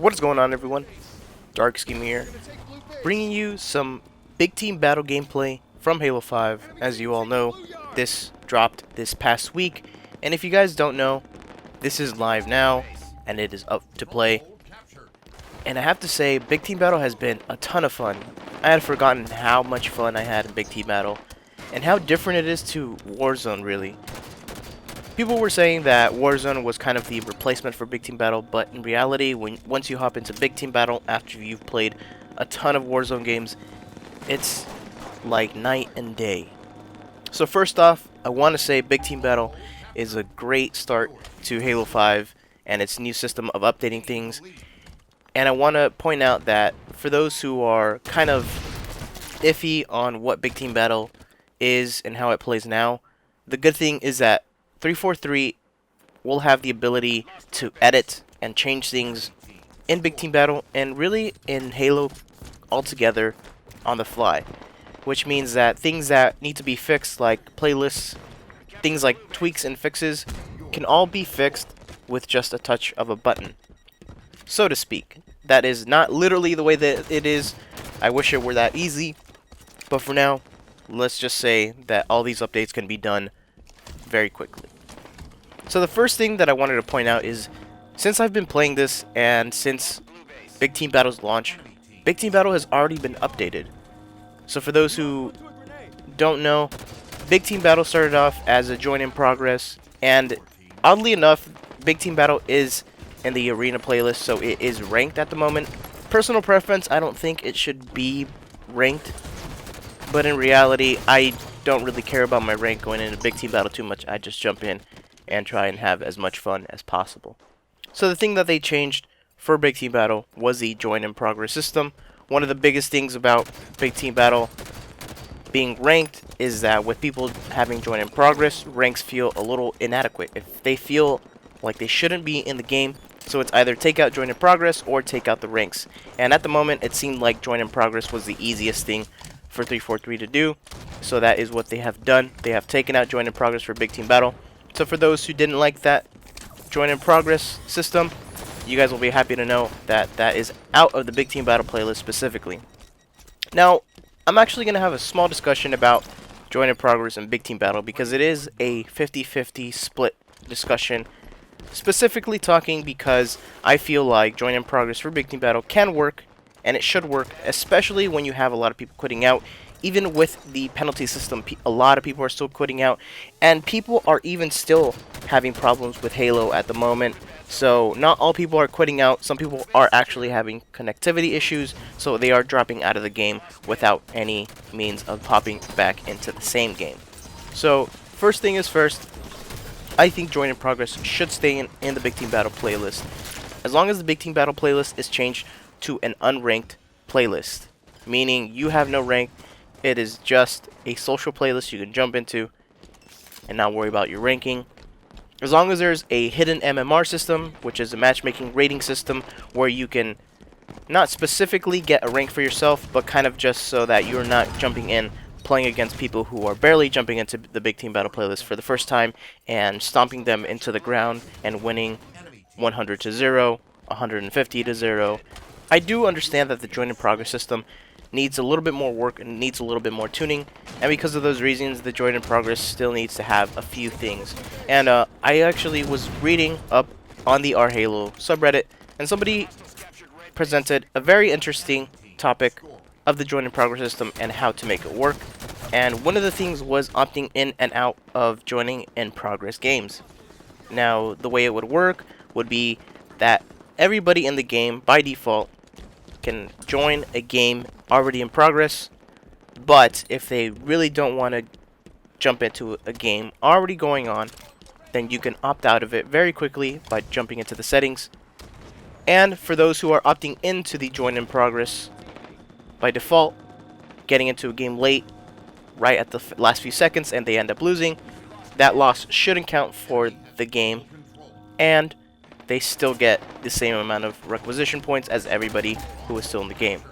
What is going on, everyone? DarkScheme here, bringing you some big team battle gameplay from Halo 5. As you all know, this dropped this past week, and if you guys don't know, this is live now, and it is up to play. And I have to say, big team battle has been a ton of fun. I had forgotten how much fun I had in big team battle, and how different it is to Warzone, really. People were saying that Warzone was kind of the replacement for Big Team Battle, but in reality, once you hop into Big Team Battle after you've played a ton of Warzone games, it's like night and day. So first off, I want to say Big Team Battle is a great start to Halo 5 and its new system of updating things. And I want to point out that for those who are kind of iffy on what Big Team Battle is and how it plays now, the good thing is that 343 will have the ability to edit and change things in Big Team Battle and really in Halo altogether on the fly, which means that things that need to be fixed, like playlists, things like tweaks and fixes, can all be fixed with just a touch of a button, so to speak. That is not literally the way that it is. I wish it were that easy, but for now, let's just say that all these updates can be done very quickly. So the first thing that I wanted to point out is, since I've been playing this and since Big Team Battle's launch, Big Team Battle has already been updated. So for those who don't know, Big Team Battle started off as a join in progress, and oddly enough, Big Team Battle is in the arena playlist, so it is ranked at the moment. Personal preference, I don't think it should be ranked, but in reality, I don't really care about my rank going into Big Team Battle too much. I just jump in and try and have as much fun as possible. So the thing that they changed for Big Team Battle was the join in progress system. One of the biggest things about Big Team Battle being ranked is that with people having join in progress, ranks feel a little inadequate. If they feel like they shouldn't be in the game, so it's either take out join in progress or take out the ranks. And at the moment, it seemed like join in progress was the easiest thing for 343 to do, so that is what they have done. They have taken out join in progress for Big Team Battle. So for those who didn't like that join in progress system, you guys will be happy to know that that is out of the Big Team Battle playlist specifically. Now, I'm actually going to have a small discussion about join in progress and Big Team Battle because it is a 50-50 split discussion, specifically talking because I feel like join in progress for Big Team Battle can work, and it should work, especially when you have a lot of people quitting out. Even with the penalty system, a lot of people are still quitting out, and people are even still having problems with Halo at the moment. So not all people are quitting out. Some people are actually having connectivity issues, so they are dropping out of the game without any means of popping back into the same game. So first thing is first, I think join in progress should stay in the Big Team Battle playlist, as long as the Big Team Battle playlist is changed to an unranked playlist, meaning you have no rank. It is just a social playlist you can jump into and not worry about your ranking. As long as there's a hidden MMR system, which is a matchmaking rating system where you can not specifically get a rank for yourself, but kind of just so that you're not jumping in playing against people who are barely jumping into the Big Team Battle playlist for the first time and stomping them into the ground and winning 100-0, 150-0. I do understand that the join in progress system needs a little bit more work and needs a little bit more tuning, and because of those reasons, the join in progress still needs to have a few things. And I actually was reading up on the Halo subreddit, and somebody presented a very interesting topic of the join in progress system and how to make it work. And one of the things was opting in and out of joining in progress games. Now, the way it would work would be that everybody in the game by default can join a game already in progress, but if they really don't want to jump into a game already going on, then you can opt out of it very quickly by jumping into the settings. And for those who are opting into the join in progress by default, getting into a game late, right at the last few seconds, and they end up losing, that loss shouldn't count for the game, and they still get the same amount of requisition points as everybody who is still in the game.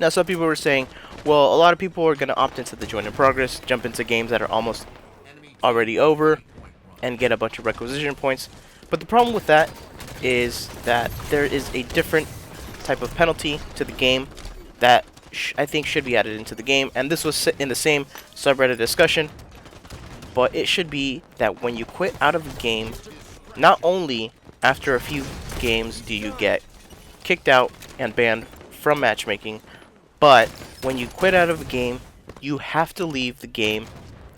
Now, some people were saying, well, a lot of people are going to opt into the join in progress, jump into games that are almost already over, and get a bunch of requisition points. But the problem with that is that there is a different type of penalty to the game that I think should be added into the game, and this was in the same subreddit discussion, but it should be that when you quit out of a game, not only after a few games do you get kicked out and banned from matchmaking, but when you quit out of a game, you have to leave the game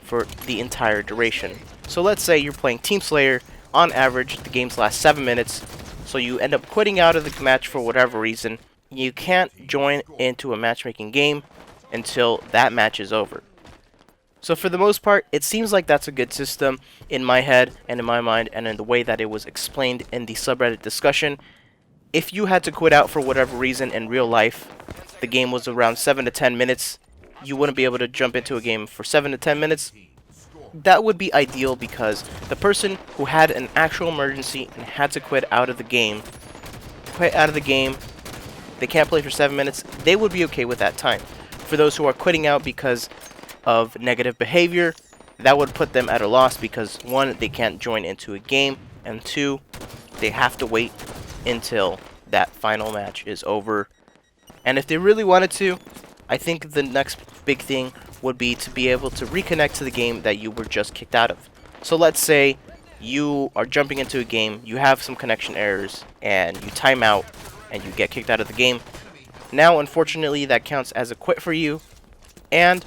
for the entire duration. So let's say you're playing Team Slayer, on average the games last 7 minutes, so you end up quitting out of the match for whatever reason. You can't join into a matchmaking game until that match is over. So for the most part, it seems like that's a good system in my head and in my mind and in the way that it was explained in the subreddit discussion. If you had to quit out for whatever reason in real life, the game was around 7 to 10 minutes, you wouldn't be able to jump into a game for 7 to 10 minutes. That would be ideal because the person who had an actual emergency and had to quit out of the game, they can't play for 7 minutes, they would be okay with that time. For those who are quitting out because of negative behavior, that would put them at a loss because 1, they can't join into a game, and 2, they have to wait until that final match is over. And if they really wanted to, I think the next big thing would be to be able to reconnect to the game that you were just kicked out of. So let's say you are jumping into a game, you have some connection errors, and you time out, and you get kicked out of the game. Now, unfortunately, that counts as a quit for you, and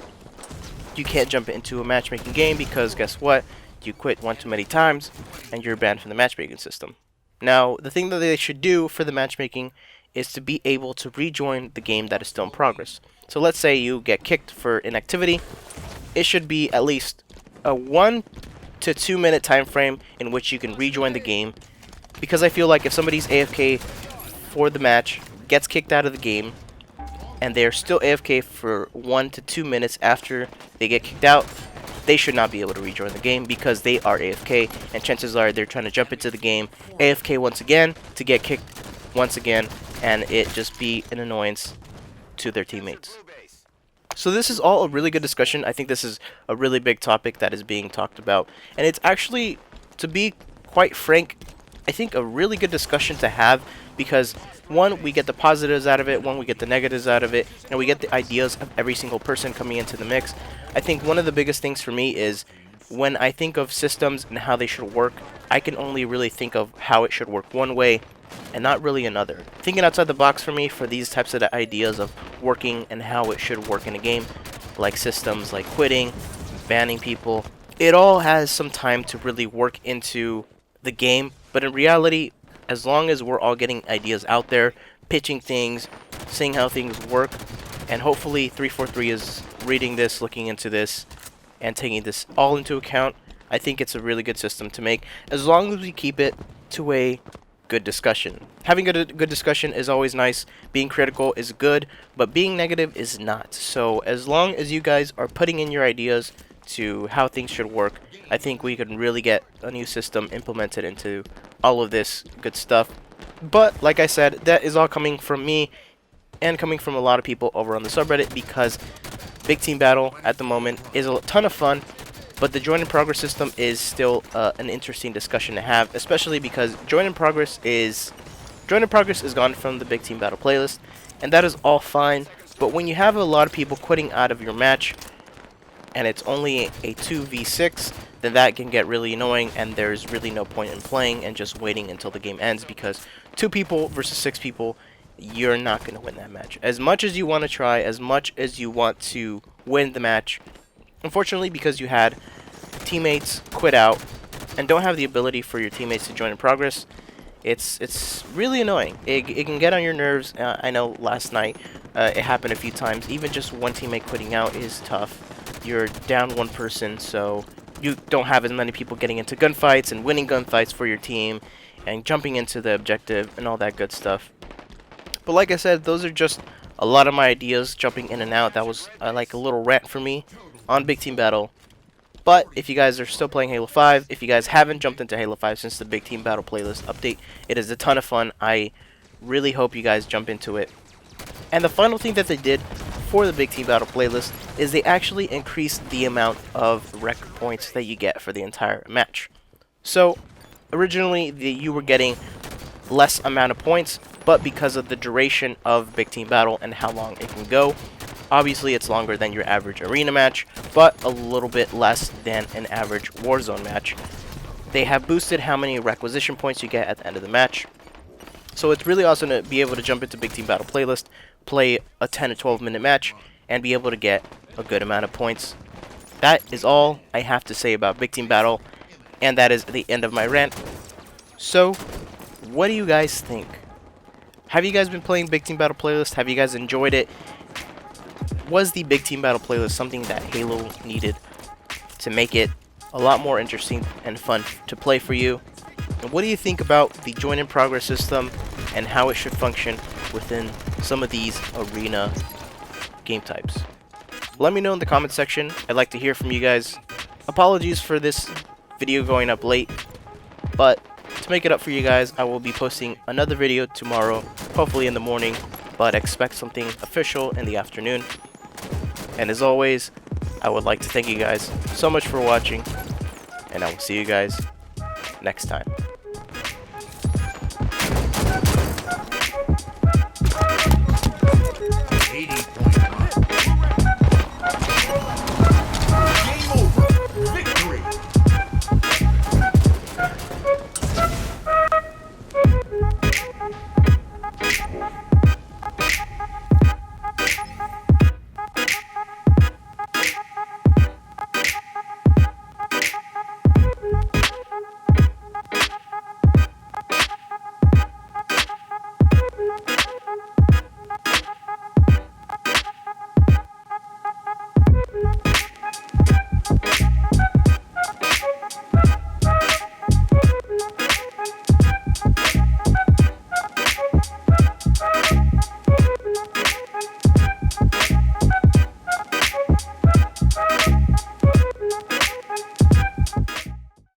you can't jump into a matchmaking game because guess what? You quit one too many times, and you're banned from the matchmaking system. Now, the thing that they should do for the matchmaking is to be able to rejoin the game that is still in progress. So let's say you get kicked for inactivity. It should be at least a 1 to 2 minute time frame in which you can rejoin the game, because I feel like if somebody's AFK for the match, gets kicked out of the game, and they're still AFK for 1 to 2 minutes after they get kicked out, they should not be able to rejoin the game because they are AFK, and chances are they're trying to jump into the game AFK once again to get kicked once again, and it just be an annoyance to their teammates. So this is all a really good discussion. I think this is a really big topic that is being talked about, and it's actually, to be quite frank, I think a really good discussion to have, because 1, we get the positives out of it, 1, we get the negatives out of it, and we get the ideas of every single person coming into the mix. I think one of the biggest things for me is when I think of systems and how they should work, I can only really think of how it should work one way and not really another. Thinking outside the box for me for these types of ideas of working and how it should work in a game, like systems like quitting, banning people, it all has some time to really work into the game, but in reality, as long as we're all getting ideas out there, pitching things, seeing how things work, and hopefully 343 is reading this, looking into this, and taking this all into account, I think it's a really good system to make, as long as we keep it to a good discussion. Having a good discussion is always nice. Being critical is good, but being negative is not. So as long as you guys are putting in your ideas to how things should work, I think we can really get a new system implemented into all of this good stuff. But like I said, that is all coming from me and coming from a lot of people over on the subreddit, because Big Team Battle at the moment is a ton of fun, but the join in progress system is still an interesting discussion to have, especially because join in progress is gone from the Big Team Battle playlist, and that is all fine. But when you have a lot of people quitting out of your match and it's only a 2v6, then that can get really annoying, and there's really no point in playing and just waiting until the game ends, because 2 people versus 6 people, you're not going to win that match. As much as you want to try, as much as you want to win the match, unfortunately, because you had teammates quit out and don't have the ability for your teammates to join in progress, it's really annoying. It can get on your nerves. I know last night it happened a few times. Even just one teammate quitting out is tough. You're down one person, so you don't have as many people getting into gunfights and winning gunfights for your team and jumping into the objective and all that good stuff. But like I said, those are just a lot of my ideas jumping in and out. That was like a little rant for me on Big Team Battle. But if you guys are still playing Halo 5, if you guys haven't jumped into Halo 5 since the Big Team Battle playlist update, it is a ton of fun. I really hope you guys jump into it. And the final thing that they did for the Big Team Battle playlist is they actually increased the amount of record points that you get for the entire match. So originally you were getting less amount of points, but because of the duration of Big Team Battle and how long it can go. Obviously, it's longer than your average arena match, but a little bit less than an average Warzone match. They have boosted how many requisition points you get at the end of the match. So it's really awesome to be able to jump into Big Team Battle playlist, play a 10 to 12 minute match, and be able to get a good amount of points. That is all I have to say about Big Team Battle, and that is the end of my rant. So, what do you guys think? Have you guys been playing Big Team Battle playlist? Have you guys enjoyed it? Was the Big Team Battle playlist something that Halo needed to make it a lot more interesting and fun to play for you? And what do you think about the join in progress system and how it should function within some of these arena game types? Let me know in the comment section. I'd like to hear from you guys. Apologies for this video going up late, but to make it up for you guys, I will be posting another video tomorrow, hopefully in the morning, but expect something official in the afternoon. And as always, I would like to thank you guys so much for watching, and I will see you guys next time.